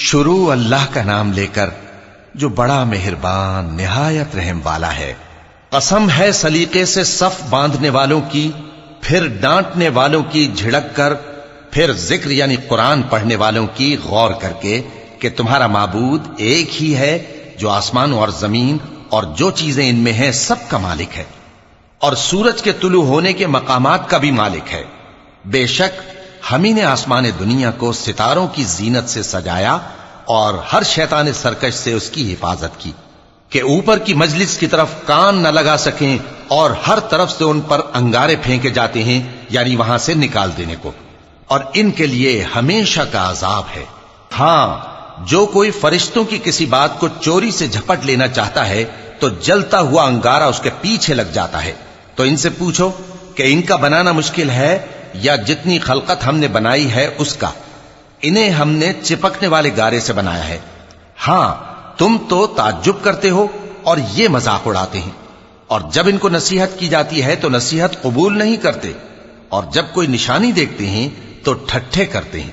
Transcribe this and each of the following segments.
شروع اللہ کا نام لے کر جو بڑا مہربان نہایت رحم والا ہے۔ قسم ہے سلیقے سے صف باندھنے والوں کی، پھر ڈانٹنے والوں کی جھڑک کر، پھر ذکر یعنی قرآن پڑھنے والوں کی غور کر کے کہ تمہارا معبود ایک ہی ہے جو آسمان اور زمین اور جو چیزیں ان میں ہیں سب کا مالک ہے، اور سورج کے طلوع ہونے کے مقامات کا بھی مالک ہے۔ بے شک ہم ہی نے آسمان دنیا کو ستاروں کی زینت سے سجایا اور ہر شیطان سرکش سے اس کی حفاظت کی کہ اوپر کی مجلس کی طرف کان نہ لگا سکیں، اور ہر طرف سے ان پر انگارے پھینکے جاتے ہیں یعنی وہاں سے نکال دینے کو، اور ان کے لیے ہمیشہ کا عذاب ہے۔ ہاں، جو کوئی فرشتوں کی کسی بات کو چوری سے جھپٹ لینا چاہتا ہے تو جلتا ہوا انگارہ اس کے پیچھے لگ جاتا ہے۔ تو ان سے پوچھو کہ ان کا بنانا مشکل ہے یا جتنی خلقت ہم نے بنائی ہے اس کا؟ انہیں ہم نے چپکنے والے گارے سے بنایا ہے۔ ہاں، تم تو تعجب کرتے ہو اور یہ مذاق اڑاتے ہیں، اور جب ان کو نصیحت کی جاتی ہے تو نصیحت قبول نہیں کرتے، اور جب کوئی نشانی دیکھتے ہیں تو ٹھٹھے کرتے ہیں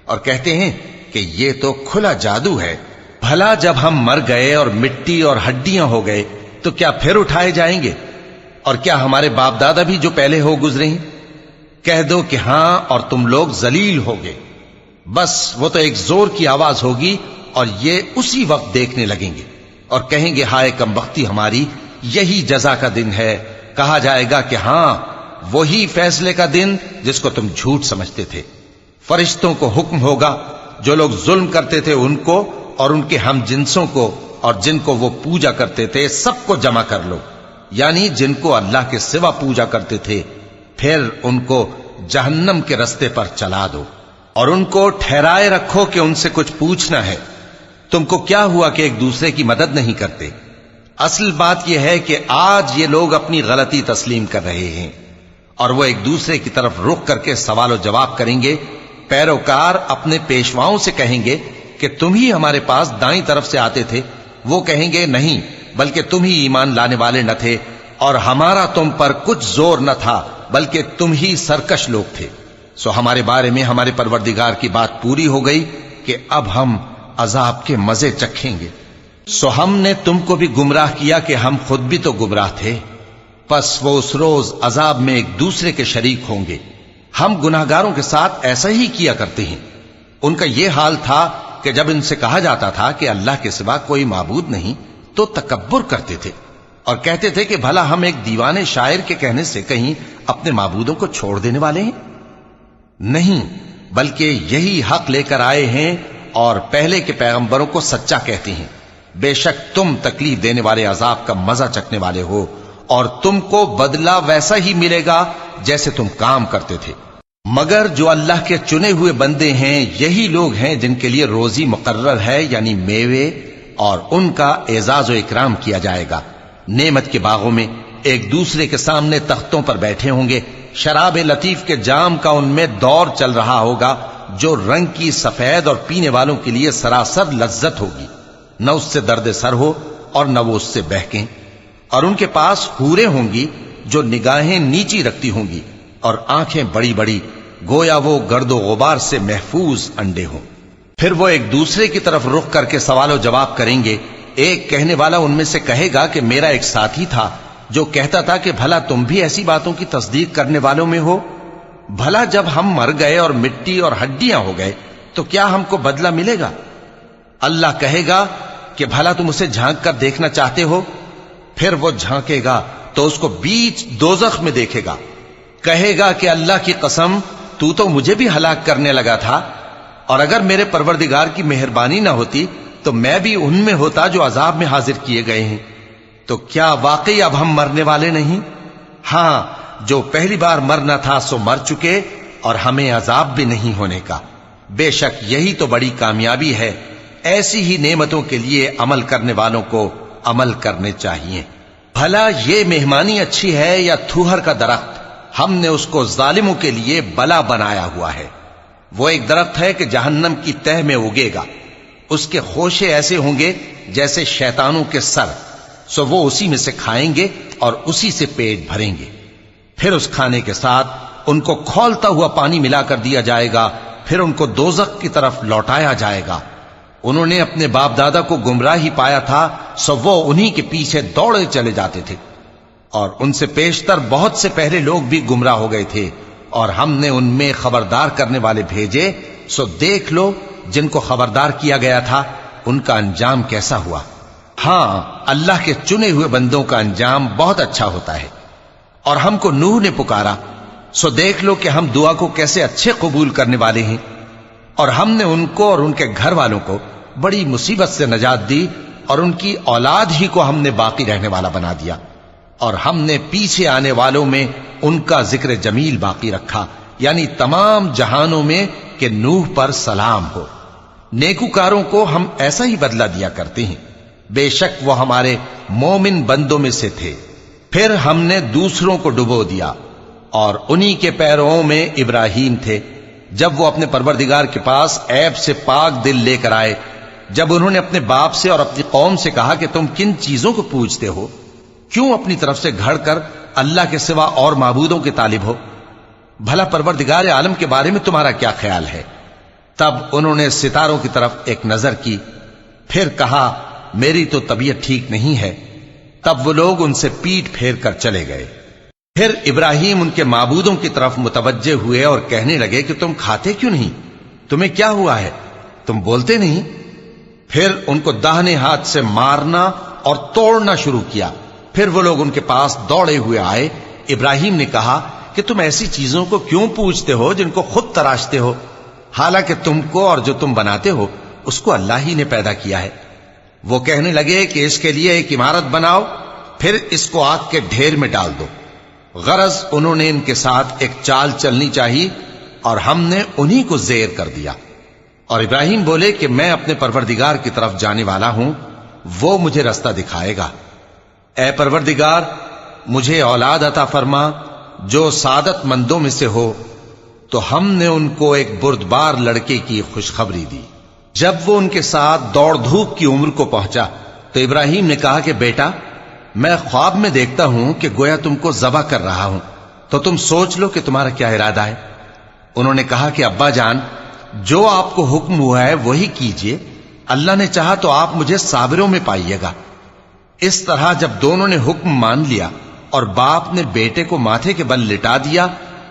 اور کہتے ہیں کہ یہ تو کھلا جادو ہے۔ بھلا جب ہم مر گئے اور مٹی اور ہڈیاں ہو گئے تو کیا پھر اٹھائے جائیں گے؟ اور کیا ہمارے باپ دادا بھی جو پہلے ہو گزرے ہیں؟ کہہ دو کہ ہاں اور تم لوگ ذلیل ہوگے۔ بس وہ تو ایک زور کی آواز ہوگی اور یہ اسی وقت دیکھنے لگیں گے اور کہیں گے ہائے کمبختی ہماری، یہی جزا کا دن ہے۔ کہا جائے گا کہ ہاں، وہی فیصلے کا دن جس کو تم جھوٹ سمجھتے تھے۔ فرشتوں کو حکم ہوگا جو لوگ ظلم کرتے تھے ان کو اور ان کے ہم جنسوں کو اور جن کو وہ پوجا کرتے تھے سب کو جمع کر لو، یعنی جن کو اللہ کے سوا پوجا کرتے تھے، پھر ان کو جہنم کے رستے پر چلا دو اور ان کو ٹھہرائے رکھو کہ ان سے کچھ پوچھنا ہے۔ تم کو کیا ہوا کہ ایک دوسرے کی مدد نہیں کرتے؟ اصل بات یہ ہے کہ آج یہ لوگ اپنی غلطی تسلیم کر رہے ہیں اور وہ ایک دوسرے کی طرف رخ کر کے سوال و جواب کریں گے۔ پیروکار اپنے پیشواؤں سے کہیں گے کہ تم ہی ہمارے پاس دائیں طرف سے آتے تھے۔ وہ کہیں گے نہیں، بلکہ تم ہی ایمان لانے والے نہ تھے اور ہمارا تم پر کچھ زور نہ تھا، بلکہ تم ہی سرکش لوگ تھے۔ سو ہمارے بارے میں ہمارے پروردگار کی بات پوری ہو گئی کہ اب ہم عذاب کے مزے چکھیں گے۔ سو ہم نے تم کو بھی گمراہ کیا کہ ہم خود بھی تو گمراہ تھے، پس وہ اس روز عذاب میں ایک دوسرے کے شریک ہوں گے۔ ہم گناہگاروں کے ساتھ ایسا ہی کیا کرتے ہیں۔ ان کا یہ حال تھا کہ جب ان سے کہا جاتا تھا کہ اللہ کے سوا کوئی معبود نہیں تو تکبر کرتے تھے اور کہتے تھے کہ بھلا ہم ایک دیوانے شاعر کے کہنے سے کہیں اپنے معبودوں کو چھوڑ دینے والے ہیں؟ نہیں، بلکہ یہی حق لے کر آئے ہیں اور پہلے کے پیغمبروں کو سچا کہتے ہیں۔ بے شک تم تکلیف دینے والے عذاب کا مزہ چکھنے والے ہو اور تم کو بدلہ ویسا ہی ملے گا جیسے تم کام کرتے تھے۔ مگر جو اللہ کے چنے ہوئے بندے ہیں یہی لوگ ہیں جن کے لیے روزی مقرر ہے، یعنی میوے، اور ان کا اعزاز و اکرام کیا جائے گا۔ نعمت کے باغوں میں ایک دوسرے کے سامنے تختوں پر بیٹھے ہوں گے، شراب لطیف کے جام کا ان میں دور چل رہا ہوگا جو رنگ کی سفید اور پینے والوں کے لیے سراسر لذت ہوگی، نہ اس سے درد سر ہو اور نہ وہ اس سے بہکیں۔ اور ان کے پاس حوریں ہوں گی جو نگاہیں نیچی رکھتی ہوں گی اور آنکھیں بڑی بڑی، گویا وہ گرد و غبار سے محفوظ انڈے ہوں۔ پھر وہ ایک دوسرے کی طرف رخ کر کے سوال و جواب کریں گے۔ ایک کہنے والا ان میں سے کہے گا کہ میرا ایک ساتھی تھا جو کہتا تھا کہ بھلا تم بھی ایسی باتوں کی تصدیق کرنے والوں میں ہو؟ بھلا جب ہم مر گئے اور مٹی اور ہڈیاں ہو گئے تو کیا ہم کو بدلہ ملے گا؟ اللہ کہے گا کہ بھلا تم اسے جھانک کر دیکھنا چاہتے ہو؟ پھر وہ جھانکے گا تو اس کو بیچ دوزخ میں دیکھے گا، کہے گا کہ اللہ کی قسم تو مجھے بھی ہلاک کرنے لگا تھا، اور اگر میرے پروردگار کی مہربانی نہ ہوتی تو میں بھی ان میں ہوتا جو عذاب میں حاضر کیے گئے ہیں۔ تو کیا واقعی اب ہم مرنے والے نہیں؟ ہاں، جو پہلی بار مرنا تھا سو مر چکے اور ہمیں عذاب بھی نہیں ہونے کا۔ بے شک یہی تو بڑی کامیابی ہے۔ ایسی ہی نعمتوں کے لیے عمل کرنے والوں کو عمل کرنے چاہیے۔ بھلا یہ مہمانی اچھی ہے یا تھوہر کا درخت؟ ہم نے اس کو ظالموں کے لیے بلا بنایا ہوا ہے۔ وہ ایک درخت ہے کہ جہنم کی تہ میں اگے گا، اس کے خوشے ایسے ہوں گے جیسے شیطانوں کے سر، سو وہ اسی میں سے کھائیں گے اور اسی سے پیٹ بھریں گے۔ پھر اس کھانے کے ساتھ ان کو کھولتا ہوا پانی ملا کر دیا جائے گا، پھر ان کو دوزخ کی طرف لوٹایا جائے گا۔ انہوں نے اپنے باپ دادا کو گمراہی پایا تھا، سو وہ انہی کے پیچھے دوڑے چلے جاتے تھے، اور ان سے پیشتر بہت سے پہلے لوگ بھی گمراہ ہو گئے تھے، اور ہم نے ان میں خبردار کرنے والے بھیجے، سو دیکھ لو جن کو خبردار کیا گیا تھا ان کا انجام کیسا ہوا۔ ہاں، اللہ کے چنے ہوئے بندوں کا انجام بہت اچھا ہوتا ہے۔ اور ہم کو نوح نے پکارا، سو دیکھ لو کہ ہم دعا کو کیسے اچھے قبول کرنے والے ہیں، اور ہم نے ان کو اور ان کے گھر والوں کو بڑی مصیبت سے نجات دی، اور ان کی اولاد ہی کو ہم نے باقی رہنے والا بنا دیا، اور ہم نے پیچھے آنے والوں میں ان کا ذکر جمیل باقی رکھا، یعنی تمام جہانوں میں کہ نوح پر سلام ہو۔ نیکوکاروں کو ہم ایسا ہی بدلہ دیا کرتے ہیں، بے شک وہ ہمارے مومن بندوں میں سے تھے۔ پھر ہم نے دوسروں کو ڈبو دیا، اور انہی کے پیروں میں ابراہیم تھے، جب وہ اپنے پروردگار کے پاس عیب سے پاک دل لے کر آئے، جب انہوں نے اپنے باپ سے اور اپنی قوم سے کہا کہ تم کن چیزوں کو پوجتے ہو، کیوں اپنی طرف سے گھڑ کر اللہ کے سوا اور معبودوں کے طالب ہو؟ بھلا پروردگار عالم کے بارے میں تمہارا کیا خیال ہے؟ تب انہوں نے ستاروں کی طرف ایک نظر کی، پھر کہا میری تو طبیعت ٹھیک نہیں ہے۔ تب وہ لوگ ان سے پیٹ پھیر کر چلے گئے۔ پھر ابراہیم ان کے معبودوں کی طرف متوجہ ہوئے اور کہنے لگے کہ تم کھاتے کیوں نہیں؟ تمہیں کیا ہوا ہے؟ تم بولتے نہیں؟ پھر ان کو داہنے ہاتھ سے مارنا اور توڑنا شروع کیا۔ پھر وہ لوگ ان کے پاس دوڑے ہوئے آئے۔ ابراہیم نے کہا کہ تم ایسی چیزوں کو کیوں پوجتے ہو جن کو خود تراشتے ہو، حالانکہ تم کو اور جو تم بناتے ہو اس کو اللہ ہی نے پیدا کیا ہے۔ وہ کہنے لگے کہ اس کے لیے ایک عمارت بناؤ، پھر اس کو آگ کے ڈھیر میں ڈال دو۔ غرض انہوں نے ان کے ساتھ ایک چال چلنی چاہی، اور ہم نے انہی کو زیر کر دیا۔ اور ابراہیم بولے کہ میں اپنے پروردگار کی طرف جانے والا ہوں، وہ مجھے رستہ دکھائے گا۔ اے پروردگار، مجھے اولاد عطا فرما جو سعادت مندوں میں سے ہو۔ تو ہم نے ان کو ایک بردبار لڑکے کی خوشخبری دی۔ جب وہ ان کے ساتھ دوڑ دھوپ کی عمر کو پہنچا تو ابراہیم نے کہا کہ بیٹا، میں خواب میں دیکھتا ہوں کہ گویا تم کو ذبح کر رہا ہوں، تو تم سوچ لو کہ تمہارا کیا ارادہ ہے۔ انہوں نے کہا کہ ابا جان، جو آپ کو حکم ہوا ہے وہی کیجئے، اللہ نے چاہا تو آپ مجھے صابروں میں پائیے گا۔ اس طرح جب دونوں نے حکم مان لیا اور باپ نے بیٹے کو ماتھے کے بل لٹا دیا،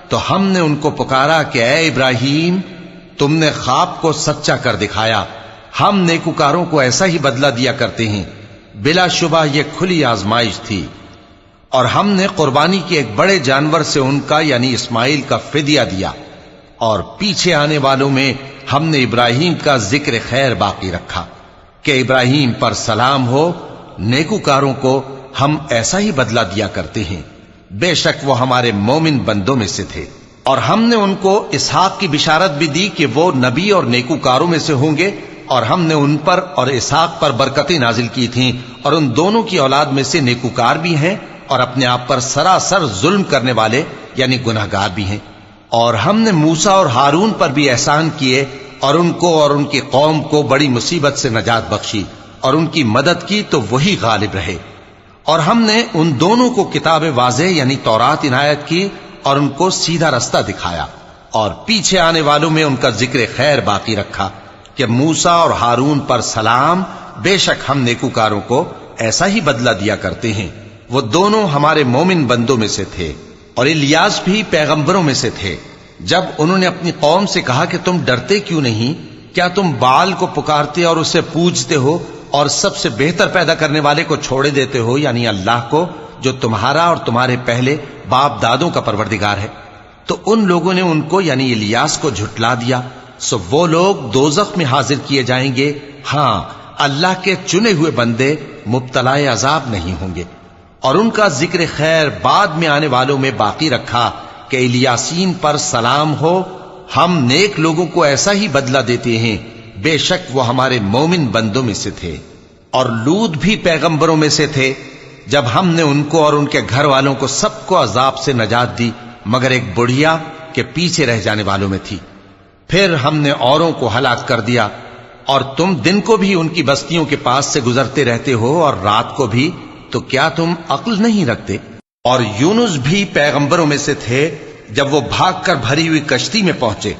تو ہم نے ان کو پکارا کہ اے ابراہیم، تم نے خواب کو سچا کر دکھایا، ہم نیکوکاروں کو ایسا ہی بدلہ دیا کرتے ہیں۔ بلا شبہ یہ کھلی آزمائش تھی، اور ہم نے قربانی کے ایک بڑے جانور سے ان کا یعنی اسماعیل کا فدیہ دیا، اور پیچھے آنے والوں میں ہم نے ابراہیم کا ذکر خیر باقی رکھا کہ ابراہیم پر سلام ہو۔ نیکوکاروں کو ہم ایسا ہی بدلہ دیا کرتے ہیں، بے شک وہ ہمارے مومن بندوں میں سے تھے۔ اور ہم نے ان کو اسحاق کی بشارت بھی دی کہ وہ نبی اور نیکوکاروں میں سے ہوں گے، اور ہم نے ان پر اور اسحاق پر برکتیں نازل کی تھیں، اور ان دونوں کی اولاد میں سے نیکوکار بھی ہیں اور اپنے آپ پر سراسر ظلم کرنے والے یعنی گناہگار بھی ہیں۔ اور ہم نے موسیٰ اور ہارون پر بھی احسان کیے، اور ان کو اور ان کی قوم کو بڑی مصیبت سے نجات بخشی، اور ان کی مدد کی تو وہی غالب رہے۔ اور ہم نے ان دونوں کو کتاب واضح یعنی تورات عنایت کی، اور ان کو سیدھا رستہ دکھایا، اور پیچھے آنے والوں میں ان کا ذکر خیر باقی رکھا کہ موسیٰ اور ہارون پر سلام، بے شک ہم نیکوکاروں کو ایسا ہی بدلہ دیا کرتے ہیں۔ وہ دونوں ہمارے مومن بندوں میں سے تھے، اور الیاس بھی پیغمبروں میں سے تھے۔ جب انہوں نے اپنی قوم سے کہا کہ تم ڈرتے کیوں نہیں؟ کیا تم بال کو پکارتے اور اسے پوجتے ہو، اور سب سے بہتر پیدا کرنے والے کو چھوڑے دیتے ہو یعنی اللہ کو، جو تمہارا اور تمہارے پہلے باپ دادوں کا پروردگار ہے؟ تو ان لوگوں نے ان کو یعنی الیاس کو جھٹلا دیا، سو وہ لوگ دوزخ میں حاضر کیے جائیں گے۔ ہاں، اللہ کے چنے ہوئے بندے مبتلا عذاب نہیں ہوں گے۔ اور ان کا ذکر خیر بعد میں آنے والوں میں باقی رکھا کہ الیاسین پر سلام ہو، ہم نیک لوگوں کو ایسا ہی بدلہ دیتے ہیں، بے شک وہ ہمارے مومن بندوں میں سے تھے۔ اور لوط بھی پیغمبروں میں سے تھے، جب ہم نے ان کو اور ان کے گھر والوں کو سب کو عذاب سے نجات دی، مگر ایک بڑھیا کہ پیچھے رہ جانے والوں میں تھی۔ پھر ہم نے اوروں کو ہلاک کر دیا، اور تم دن کو بھی ان کی بستیوں کے پاس سے گزرتے رہتے ہو اور رات کو بھی، تو کیا تم عقل نہیں رکھتے؟ اور یونس بھی پیغمبروں میں سے تھے، جب وہ بھاگ کر بھری ہوئی کشتی میں پہنچے،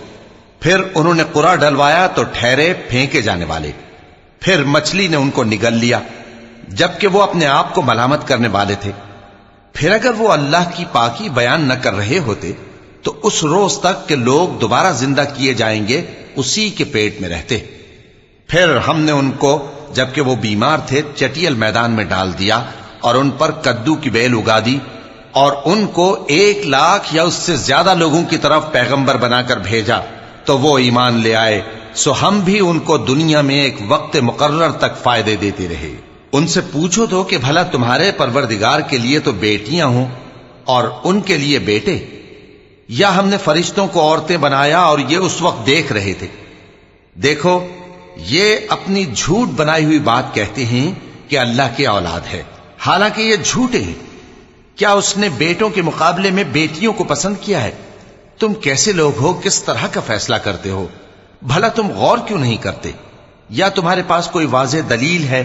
پھر انہوں نے قرعہ ڈلوایا تو ٹھہرے پھینکے جانے والے، پھر مچھلی نے ان کو نگل لیا جبکہ وہ اپنے آپ کو ملامت کرنے والے تھے۔ پھر اگر وہ اللہ کی پاکی بیان نہ کر رہے ہوتے تو اس روز تک کہ لوگ دوبارہ زندہ کیے جائیں گے اسی کے پیٹ میں رہتے۔ پھر ہم نے ان کو جبکہ وہ بیمار تھے چٹیل میدان میں ڈال دیا اور ان پر کدو کی بیل اگا دی، اور ان کو 1,00,000 یا اس سے زیادہ لوگوں کی طرف پیغمبر بنا کر بھیجا تو وہ ایمان لے آئے، سو ہم بھی ان کو دنیا میں ایک وقت مقرر تک فائدے دیتے رہے۔ ان سے پوچھو تو کہ بھلا تمہارے پروردگار کے لیے تو بیٹیاں ہوں اور ان کے لیے بیٹے، یا ہم نے فرشتوں کو عورتیں بنایا اور یہ اس وقت دیکھ رہے تھے؟ دیکھو، یہ اپنی جھوٹ بنائی ہوئی بات کہتے ہیں کہ اللہ کی اولاد ہے، حالانکہ یہ جھوٹے ہیں۔ کیا اس نے بیٹوں کے مقابلے میں بیٹیوں کو پسند کیا ہے؟ تم کیسے لوگ ہو، کس طرح کا فیصلہ کرتے ہو؟ بھلا تم غور کیوں نہیں کرتے؟ یا تمہارے پاس کوئی واضح دلیل ہے؟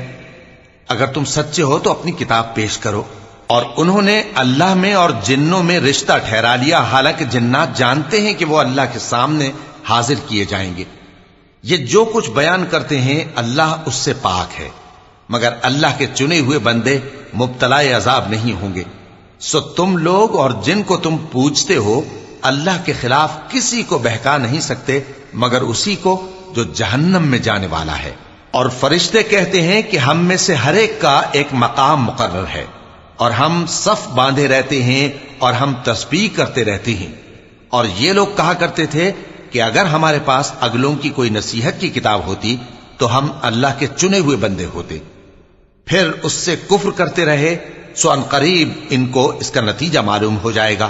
اگر تم سچے ہو تو اپنی کتاب پیش کرو۔ اور انہوں نے اللہ میں اور جنوں میں رشتہ ٹھہرا لیا، حالانکہ جنات جانتے ہیں کہ وہ اللہ کے سامنے حاضر کیے جائیں گے۔ یہ جو کچھ بیان کرتے ہیں اللہ اس سے پاک ہے، مگر اللہ کے چنے ہوئے بندے مبتلا عذاب نہیں ہوں گے۔ سو تم لوگ اور جن کو تم پوجتے ہو اللہ کے خلاف کسی کو بہکا نہیں سکتے مگر اسی کو جو جہنم میں جانے والا ہے۔ اور فرشتے کہتے ہیں کہ ہم میں سے ہر ایک کا ایک مقام مقرر ہے، اور ہم صف باندھے رہتے ہیں اور ہم تسبیح کرتے رہتے ہیں۔ اور یہ لوگ کہا کرتے تھے کہ اگر ہمارے پاس اگلوں کی کوئی نصیحت کی کتاب ہوتی تو ہم اللہ کے چنے ہوئے بندے ہوتے۔ پھر اس سے کفر کرتے رہے، سو ان قریب ان کو اس کا نتیجہ معلوم ہو جائے گا۔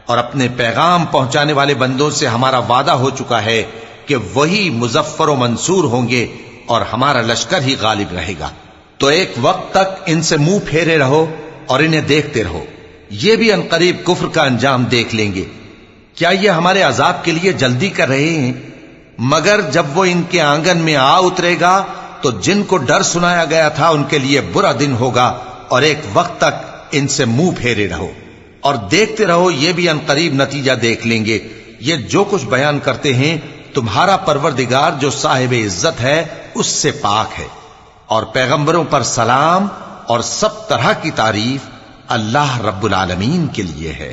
اور اپنے پیغام پہنچانے والے بندوں سے ہمارا وعدہ ہو چکا ہے کہ وہی مظفر و منصور ہوں گے اور ہمارا لشکر ہی غالب رہے گا۔ تو ایک وقت تک ان سے منہ پھیرے رہو اور انہیں دیکھتے رہو، یہ بھی ان قریب کفر کا انجام دیکھ لیں گے۔ کیا یہ ہمارے عذاب کے لیے جلدی کر رہے ہیں؟ مگر جب وہ ان کے آنگن میں آ اترے گا تو جن کو ڈر سنایا گیا تھا ان کے لیے برا دن ہوگا، اور ایک وقت تک ان سے منہ پھیرے رہو اور دیکھتے رہو، یہ بھی ان قریب نتیجہ دیکھ لیں گے۔ یہ جو کچھ بیان کرتے ہیں تمہارا پروردگار جو صاحب عزت ہے اس سے پاک ہے، اور پیغمبروں پر سلام اور سب طرح کی تعریف اللہ رب العالمین کے لیے ہے۔